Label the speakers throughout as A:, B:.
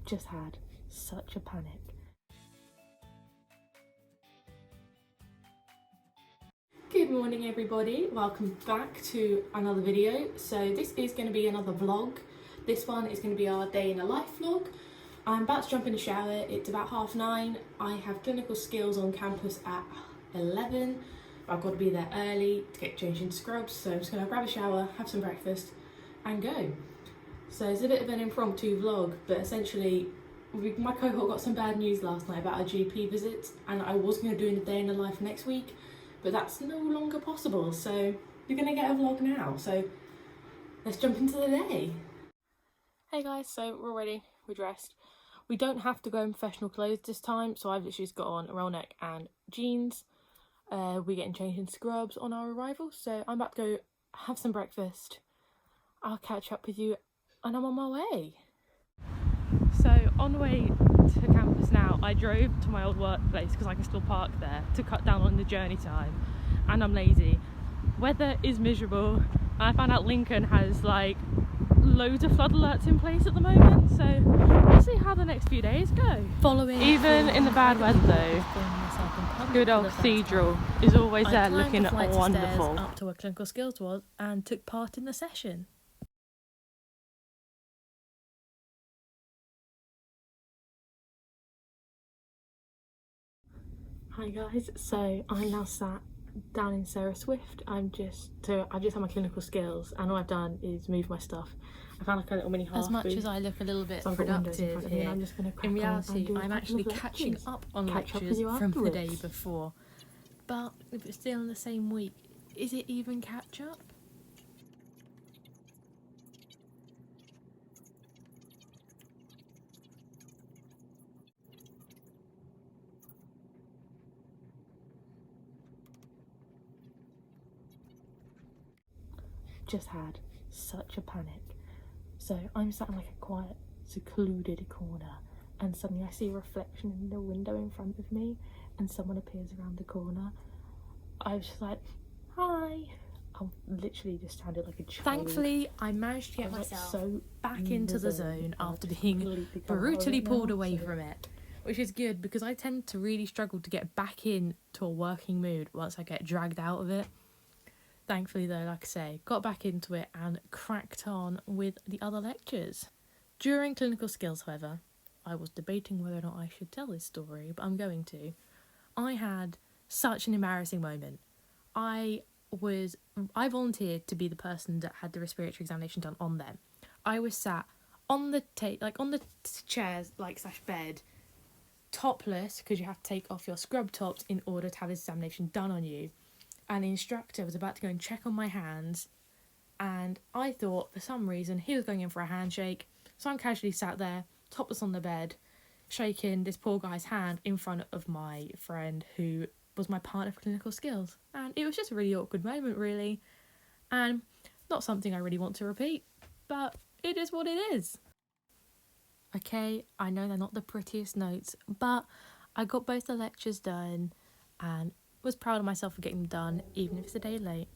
A: just had such a panic. Good morning everybody, welcome back to another video. So this is going to be another vlog. This one is going to be our day in a life vlog. I'm about to jump in the shower, it's about 9:30. I have clinical skills on campus at 11. I've got to be there early to get changed into scrubs, so I'm just going to grab a shower, have some breakfast and go. So it's a bit of an impromptu vlog, but essentially my cohort got some bad news last night about a GP visit, and I was going to do a day in the life next week, but that's no longer possible, so you're going to get a vlog now. So let's jump into the day. Hey guys, so we're all ready, we're dressed. We don't have to go in professional clothes this time, so I've literally just got on a roll neck and jeans. We're getting changed in scrubs on our arrival, so I'm about to go have some breakfast. I'll catch up with you and I'm on my way. So on the way to campus now, I drove to my old workplace because I can still park there to cut down on the journey time, and I'm lazy. Weather is miserable. I found out Lincoln has like loads of flood alerts in place at the moment, so we'll see how the next few days go. Even in the bad weather though, good old cathedral is always there looking wonderful. Up to where clinical skills was and took part in the session. Hi guys, so I'm now sat down in Sarah Swift. I've just had my clinical skills, and all I've done is move my stuff. I found like a little mini half
B: As much
A: booth.
B: as I look a little bit
A: So
B: productive here,
A: I'm just gonna crack
B: in
A: on
B: reality
A: and do a
B: I'm
A: couple
B: actually
A: of
B: catching
A: lectures.
B: up on
A: Catch up with
B: lectures
A: you
B: from the day
A: afterwards.
B: before. But if it's still in the same week, is it even catch up?
A: Just had such a panic. So I'm sat in like a quiet, secluded corner, and suddenly I see a reflection in the window in front of me, and someone appears around the corner. I was just like, hi. I literally just sounded like a child.
B: Thankfully, I managed to get myself back into the zone after being brutally pulled away from it, which is good because I tend to really struggle to get back into a working mood once I get dragged out of it. Thankfully though, like I say, got back into it and cracked on with the other lectures. During clinical skills, however, I was debating whether or not I should tell this story, but I'm going to. I had such an embarrassing moment. I volunteered to be the person that had the respiratory examination done on them. I was sat on the chairs / bed, topless, because you have to take off your scrub tops in order to have this examination done on you. And the instructor was about to go and check on my hands, and I thought for some reason he was going in for a handshake, so I'm casually sat there, topless on the bed, shaking this poor guy's hand in front of my friend who was my partner for clinical skills. And it was just a really awkward moment, really, and not something I really want to repeat, but it is what it is. Okay, I know they're not the prettiest notes, but I got both the lectures done and was proud of myself for getting them done, even if it's a day late.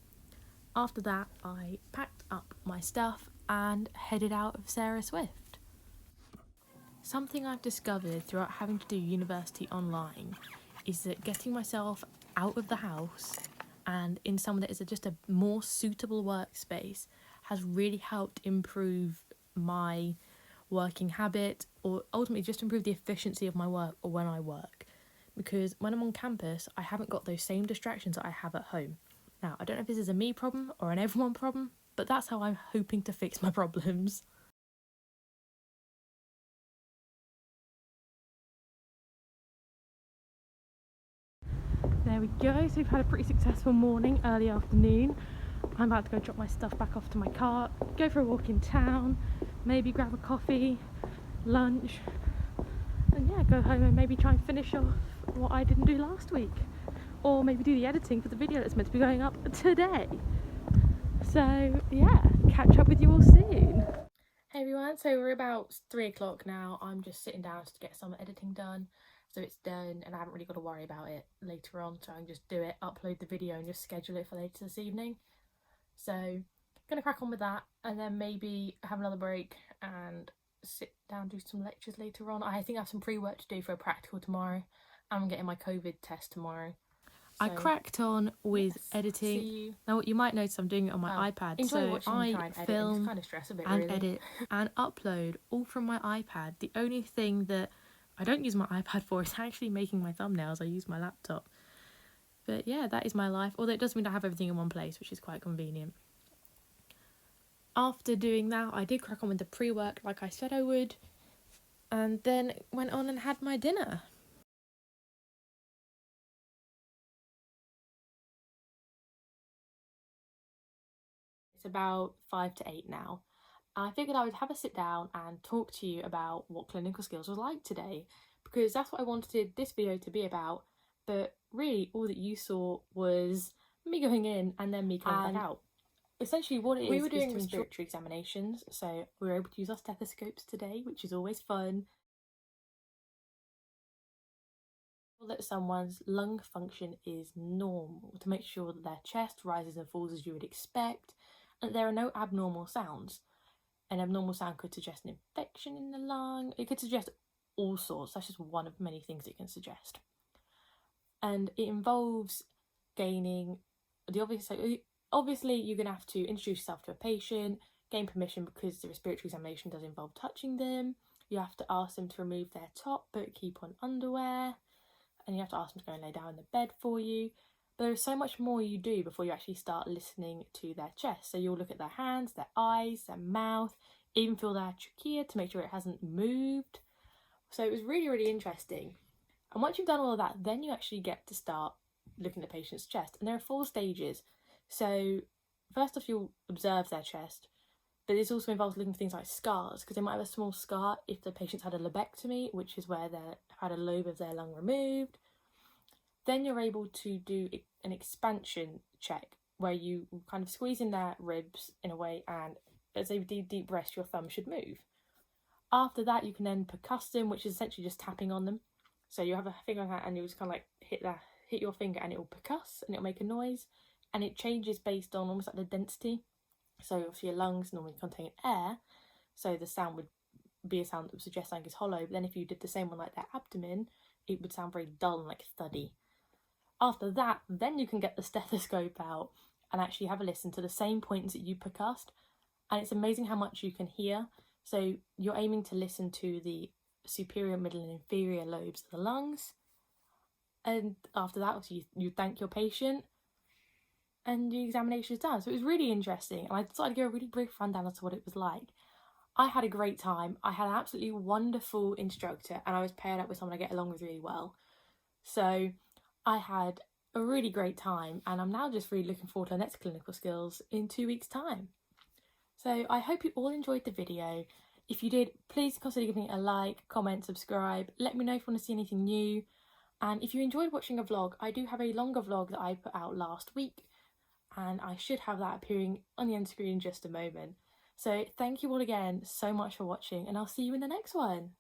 B: After that, I packed up my stuff and headed out of Sarah Swift. Something I've discovered throughout having to do university online is that getting myself out of the house and in somewhere that is just a more suitable workspace has really helped improve my working habit, or ultimately just improve the efficiency of my work or when I work. Because when I'm on campus, I haven't got those same distractions that I have at home. Now, I don't know if this is a me problem or an everyone problem, but that's how I'm hoping to fix my problems. There we go, so we've had a pretty successful morning, early afternoon. I'm about to go drop my stuff back off to my car, go for a walk in town, maybe grab a coffee, lunch, and yeah, go home and maybe try and finish off what I didn't do last week, or maybe do the editing for the video that's meant to be going up today. So yeah, catch up with you all soon. Hey everyone, so we're about 3 o'clock now. I'm just sitting down to get some editing done, so it's done and I haven't really got to worry about it later on, so I can just do it, upload the video and just schedule it for later this evening. So gonna crack on with that and then maybe have another break and
A: sit down, do some lectures later on. I think I have some pre-work to do for a practical tomorrow. I'm getting my COVID test tomorrow.
B: I cracked on with editing. Now, what you might notice, I'm doing it on my iPad. So I film
A: kind of stress a bit,
B: and
A: really.
B: edit and upload all from my iPad. The only thing that I don't use my iPad for is actually making my thumbnails. I use my laptop. But yeah, that is my life. Although it does mean I have everything in one place, which is quite convenient. After doing that, I did crack on with the pre-work like I said I would. And then went on and had my dinner. It's about 5 to 8 now. I figured I would have a sit down and talk to you about what clinical skills was like today, because that's what I wanted this video to be about. But really, all that you saw was me going in and then me coming back out. Essentially, what it is, we were doing respiratory examinations, so we were able to use our stethoscopes today, which is always fun. That someone's lung function is normal, to make sure that their chest rises and falls as you would expect, and that there are no abnormal sounds. An abnormal sound could suggest an infection in the lung. It could suggest all sorts. That's just one of many things it can suggest. And it involves gaining the obvious. Obviously, you're going to have to introduce yourself to a patient, gain permission because the respiratory examination does involve touching them. You have to ask them to remove their top but keep on underwear. And you have to ask them to go and lay down in the bed for you. But there is so much more you do before you actually start listening to their chest. So you'll look at their hands, their eyes, their mouth, even feel their trachea to make sure it hasn't moved. So it was really, really interesting. And once you've done all of that, then you actually get to start looking at the patient's chest. And there are 4 stages. So first off, you'll observe their chest. But this also involves looking for things like scars, because they might have a small scar if the patient's had a lobectomy, which is where they've had a lobe of their lung removed. Then you're able to do an expansion check, where you kind of squeeze in their ribs in a way, and as they do deep breaths, your thumb should move. After that, you can then percuss them, which is essentially just tapping on them. So you have a finger on that, and you just kind of like hit your finger, and it will percuss, and it'll make a noise, and it changes based on almost like the density. So obviously your lungs normally contain air, so the sound would be a sound that would suggest something is hollow. But then if you did the same one like their abdomen, it would sound very dull and like thuddy. After that, then you can get the stethoscope out and actually have a listen to the same points that you percussed. And it's amazing how much you can hear. So you're aiming to listen to the superior, middle and inferior lobes of the lungs. And after that, obviously, you thank your patient and the examination is done. So it was really interesting. And I decided to give a really brief rundown as to what it was like. I had a great time. I had an absolutely wonderful instructor, and I was paired up with someone I get along with really well. So I had a really great time, and I'm now just really looking forward to our next clinical skills in 2 weeks' time. So I hope you all enjoyed the video. If you did, please consider giving it a like, comment, subscribe. Let me know if you want to see anything new. And if you enjoyed watching a vlog, I do have a longer vlog that I put out last week, and I should have that appearing on the end screen in just a moment. So thank you all again so much for watching, and I'll see you in the next one.